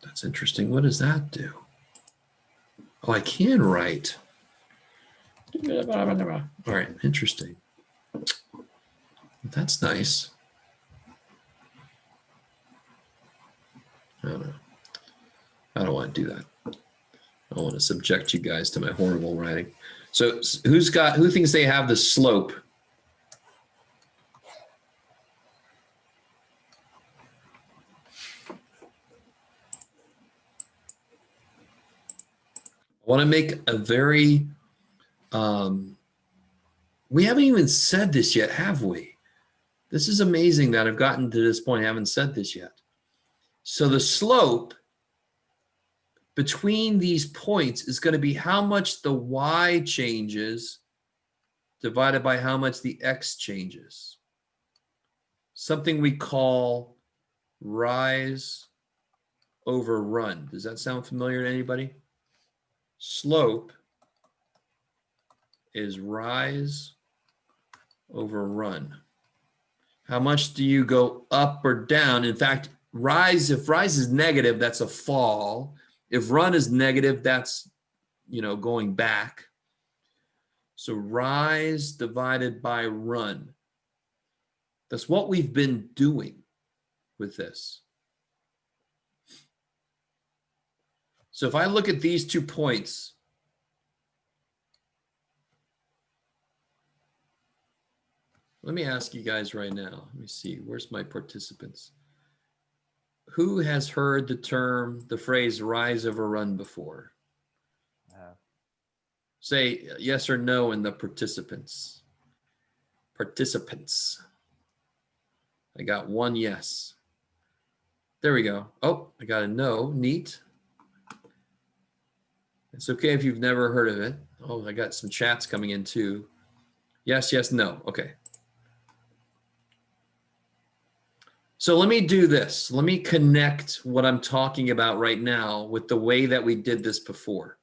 That's interesting. What does that do? Oh, I can write. All right, interesting. That's nice. I don't know. I don't want to do that. I don't want to subject you guys to my horrible writing. So who thinks they have the slope? I want to make a very, we haven't even said this yet, have we? This is amazing that I've gotten to this point. I haven't said this yet. So the slope between these points is going to be how much the y changes divided by how much the x changes. Something we call rise over run. Does that sound familiar to anybody? Slope is rise over run. How much do you go up or down? In fact, if rise is negative, that's a fall. If run is negative, that's, going back. So rise divided by run. That's what we've been doing with this. So if I look at these 2 points, let me ask you guys right now. Let me see. Where's my participants? Who has heard the phrase rise over run before? Say yes or no in the participants. Participants. I got one yes. There we go. Oh, I got a no. Neat. It's okay if you've never heard of it. Oh, I got some chats coming in too. Yes, yes, no. Okay. So let me do this. Let me connect what I'm talking about right now with the way that we did this before.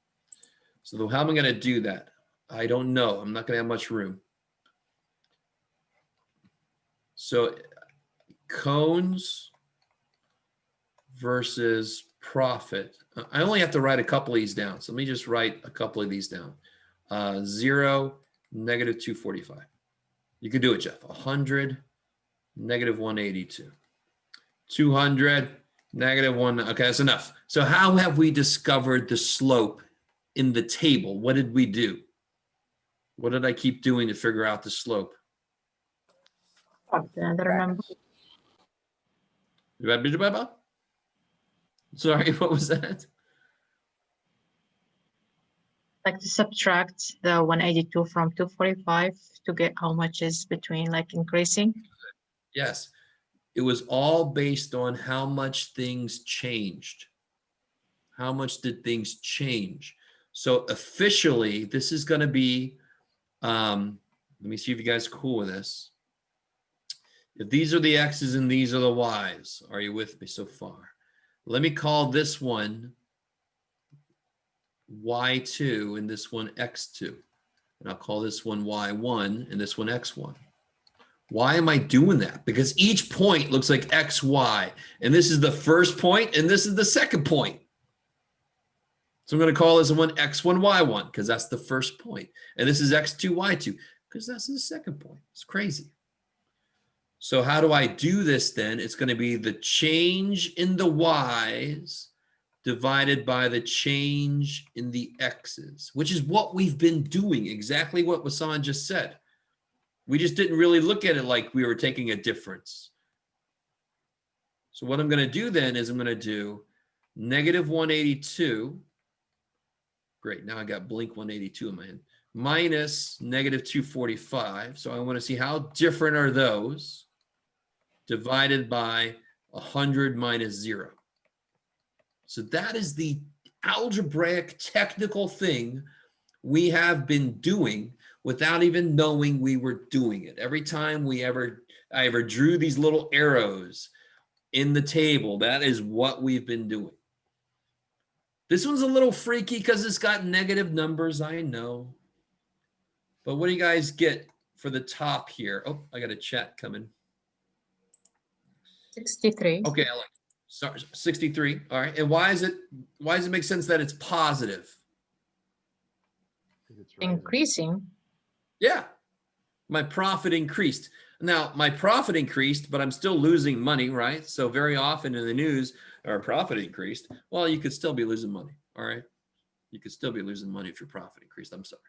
So how am I going to do that? I don't know. I'm not going to have much room. So cones versus profit. I only have to write a couple of these down. So let me just write a couple of these down. 0, negative 245. You can do it, Jeff. 100, negative 182. 200, negative 1. Okay, that's enough. So how have we discovered the slope in the table? What did we do? What did I keep doing to figure out the slope? Another number. Sorry, what was that? Like to subtract the 182 from 245 to get how much is between like increasing. Yes. It was all based on how much things changed. How much did things change? So officially, this is going to be, let me see if you guys are cool with this. If these are the X's and these are the Y's, are you with me so far? Let me call this one Y2 and this one X2. And I'll call this one Y1 and this one X1. Why am I doing that? Because each point looks like XY. And this is the first point and this is the second point. So I'm going to call this one X1, Y1 because that's the first point. And this is X2, Y2 because that's the second point. It's crazy. So how do I do this then? It's going to be the change in the Y's divided by the change in the X's, which is what we've been doing, exactly what Wasan just said. We just didn't really look at it like we were taking a difference. So what I'm going to do then is I'm going to do negative 182. Great, now I got blink 182 in my hand. Minus negative 245. So I want to see how different are those divided by 100 minus 0. So that is the algebraic technical thing we have been doing without even knowing we were doing it. Every time I ever drew these little arrows in the table, that is what we've been doing. This one's a little freaky because it's got negative numbers, I know. But what do you guys get for the top here? Oh, I got a chat coming. 63. Okay, I like it. Sorry, 63. All right. And why does it make sense that it's positive? 'Cause it's rising. Increasing. Yeah. My profit increased. Now, my profit increased, but I'm still losing money, right? So very often in the news, our profit increased. Well, you could still be losing money. All right. You could still be losing money if your profit increased. I'm sorry.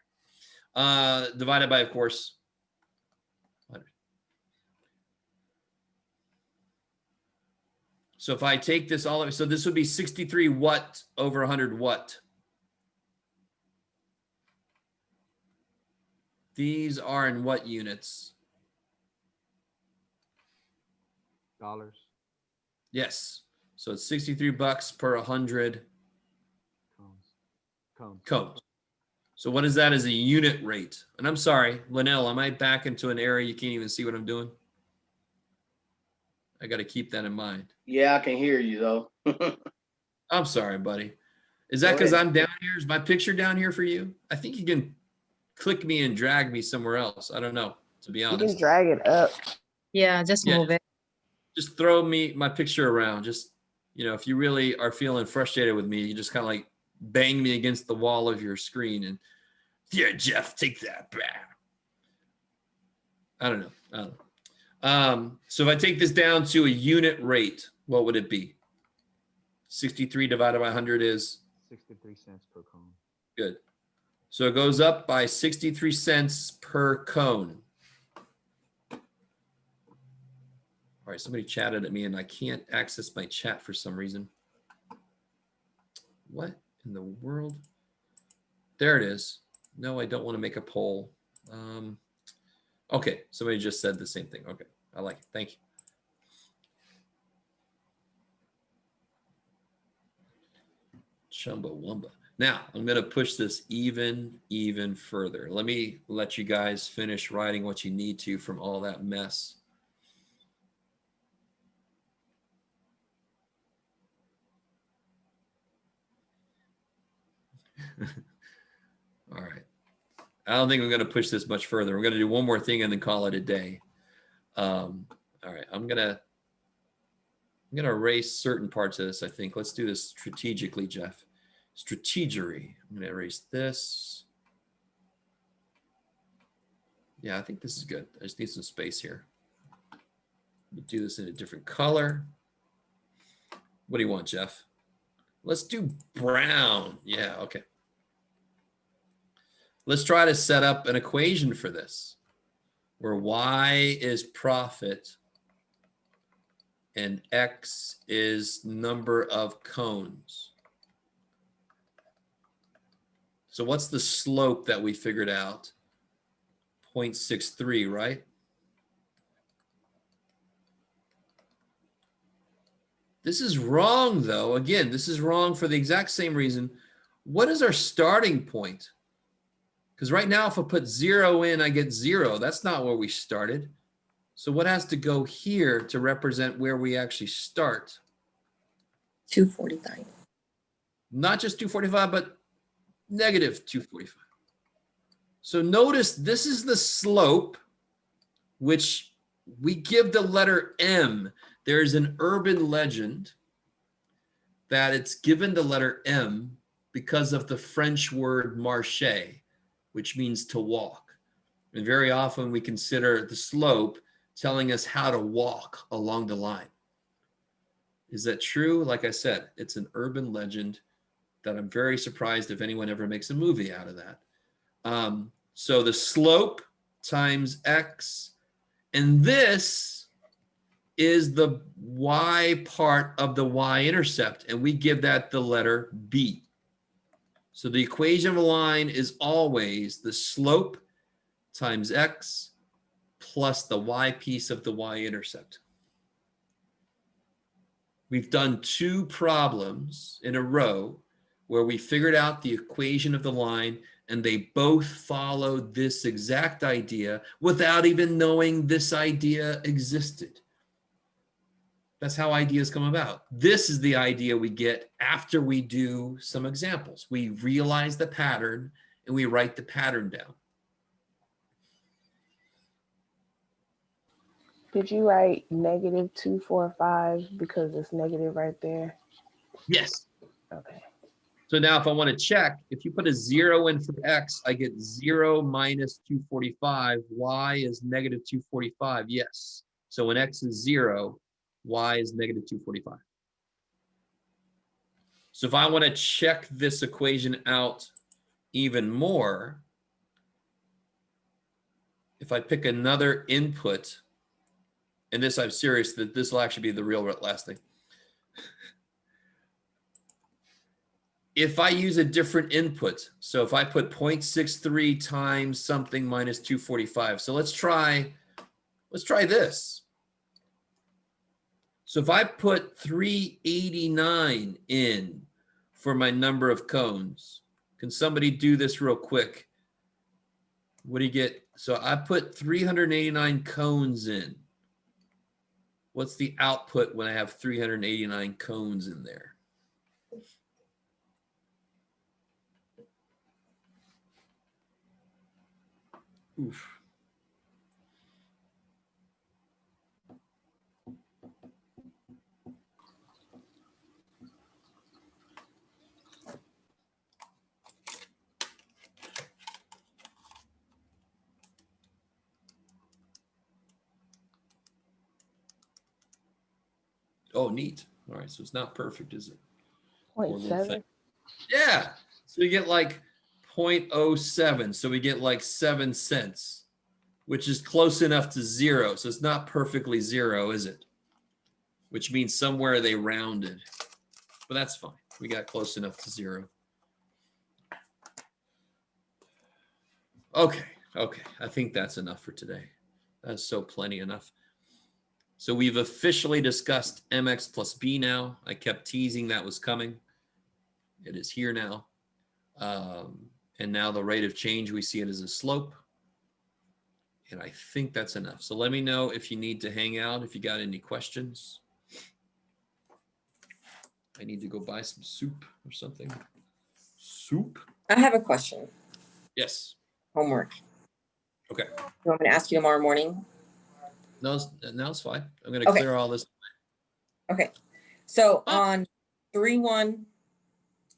Divided by, of course, 100. So if I take this all, so this would be 63 what over 100 what? These are in what units? Dollars. Yes. So it's 63 bucks per 100 cones. So what is that as a unit rate? And I'm sorry, Linnell, am I back into an area you can't even see what I'm doing? I got to keep that in mind. Yeah, I can hear you though. I'm sorry, buddy. Is that Go because ahead. I'm down here? Is my picture down here for you? I think you can click me and drag me somewhere else. I don't know, to be You can honest. drag it up. Yeah, just Yeah. move it. Just throw my picture around. Just, if you really are feeling frustrated with me, you just kind of like bang me against the wall of your screen and, yeah, Jeff, take that back. I don't know. So if I take this down to a unit rate, what would it be? 63 divided by 100 is? 63 cents per cone. Good. So it goes up by 63 cents per cone. All right, somebody chatted at me and I can't access my chat for some reason. What in the world? There it is. No, I don't want to make a poll. Okay, somebody just said the same thing. Okay, I like it. Thank you. Chumbawamba. Now, I'm going to push this even further. Let me let you guys finish writing what you need to from all that mess. All right. I don't think I'm going to push this much further. We're going to do one more thing and then call it a day. All right. I'm going to erase certain parts of this, I think. Let's do this strategically, Jeff. Strategery. I'm going to erase this. Yeah, I think this is good. I just need some space here. We'll do this in a different color. What do you want, Jeff? Let's do brown. Yeah, okay. Let's try to set up an equation for this where Y is profit and X is number of cones. So what's the slope that we figured out? 0.63, right? This is wrong, though. Again, this is wrong for the exact same reason. What is our starting point? Because right now, if I put 0 in, I get 0. That's not where we started. So what has to go here to represent where we actually start? 245. Not just 245, but negative 245. So notice this is the slope, which we give the letter M. There's an urban legend that it's given the letter M because of the French word marcher, which means to walk. And very often we consider the slope telling us how to walk along the line. Is that true? Like I said, it's an urban legend that I'm very surprised if anyone ever makes a movie out of that. So the slope times X, and this is the Y part of the Y-intercept, and we give that the letter B. So the equation of a line is always the slope times X plus the Y piece of the Y-intercept. We've done 2 problems in a row where we figured out the equation of the line, and they both followed this exact idea without even knowing this idea existed. That's how ideas come about. This is the idea we get after we do some examples. We realize the pattern and we write the pattern down. Did you write negative 245 because it's negative right there? Yes. Okay. So now if I want to check, if you put a 0 in for X, I get 0 minus 245. Y is negative 245. Yes. So when X is 0, Y is negative 245. So if I want to check this equation out even more, if I pick another input, and this I'm serious that this will actually be the real last thing. If I use a different input, so if I put 0.63 times something minus 245, so let's try this. So if I put 389 in for my number of cones, can somebody do this real quick? What do you get? So I put 389 cones in. What's the output when I have 389 cones in there? Oof. Oh, neat. All right, so it's not perfect, is it? Poor little 0.7. thing. Yeah. So we get like 0.07. So we get like 7 cents, which is close enough to 0. So it's not perfectly 0, is it? Which means somewhere they rounded. But that's fine. We got close enough to 0. Okay. Okay. I think that's enough for today. That's so plenty enough. So we've officially discussed mx plus b now. I kept teasing that was coming. It is here now. And now the rate of change, we see it as a slope. And I think that's enough. So let me know if you need to hang out, if you got any questions. I need to go buy some soup or something. Soup? I have a question. Yes. Homework. Okay. You want me to ask you tomorrow morning? No, it's fine. I'm going to Okay. clear all this. Okay. So Oh. on 3-1,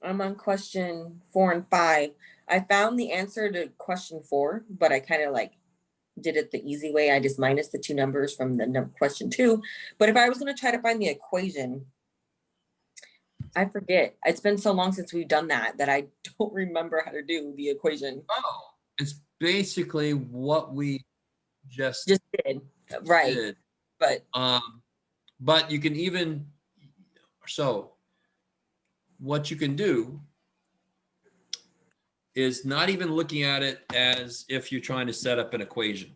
I'm on question 4 and 5. I found the answer to question 4, but I kind of like did it the easy way. I just minus the 2 numbers from the question 2. But if I was going to try to find the equation, I forget. It's been so long since we've done that I don't remember how to do the equation. Oh, it's basically what we just did. Right. did. But You can even, so what you can do is not even looking at it as if you're trying to set up an equation.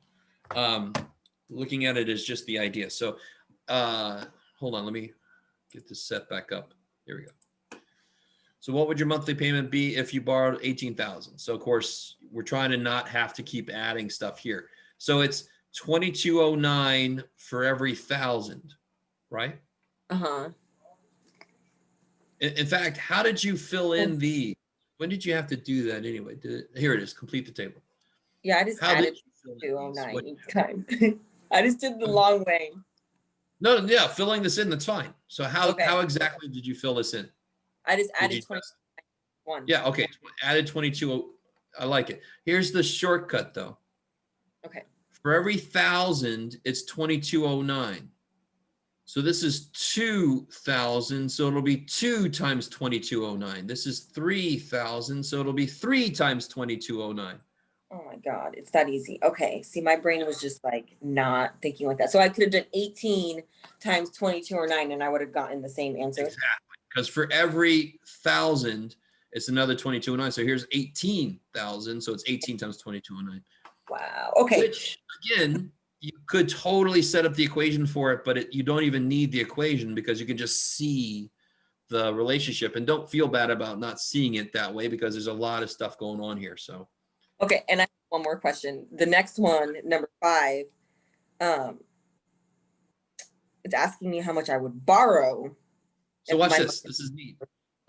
Looking at it as just the idea. So hold on, let me get this set back up. Here we go. So what would your monthly payment be if you borrowed $18,000? So of course, we're trying to not have to keep adding stuff here. So it's 2209 for every 1,000, right? Uh-huh. In fact, how did you fill in the, when did you have to do that anyway? Here it is, complete the table. Yeah, I just How did added you fill in these? 209 each time. I just did the long way. No, yeah, filling this in, that's fine. So Okay. how exactly did you fill this in? I just Did added you 21. Yeah, okay. Added 22. I like it. Here's the shortcut though. Okay. For every 1,000, it's 2209. So this is 2,000, so it'll be 2 times 2209. This is 3,000, so it'll be 3 times 2209. Oh my God, it's that easy. Okay. See, my brain was just like not thinking like that. So I could have done 18 times 2209 and I would have gotten the same answer. Exactly. Because for every 1,000, it's another 2209. So here's 18,000. So it's 18 times 2209. Wow. Okay. Which, again, you could totally set up the equation for it, but you don't even need the equation because you can just see the relationship. And don't feel bad about not seeing it that way because there's a lot of stuff going on here. So. Okay. And I have one more question. The next one, number 5, it's asking me how much I would borrow. So watch this. This is neat.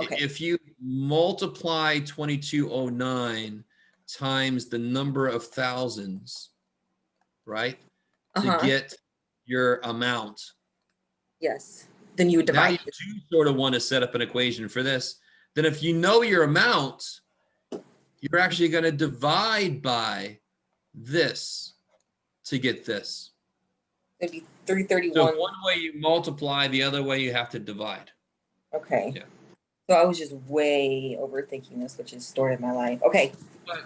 Okay. If you multiply 2209 times the number of thousands, right, to get your amount. Yes. Then you would Now divide. you do sort of want to set up an equation for this. Then if you know your amount, you're actually going to divide by this to get this. It'd be 331. So one way you multiply, the other way you have to divide. Okay. Yeah. So I was just way overthinking this, which is story of my life. Okay. But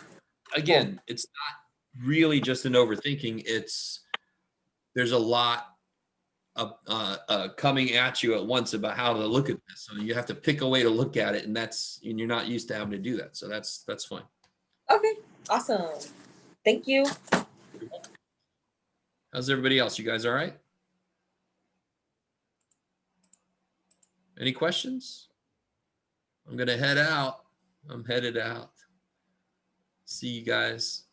again, it's not really just an overthinking. There's a lot of coming at you at once about how to look at this. So you have to pick a way to look at it, and you're not used to having to do that. So that's fine. Okay. Awesome. Thank you. How's everybody else? You guys all right? Any questions? I'm gonna head out. I'm headed out. See you guys.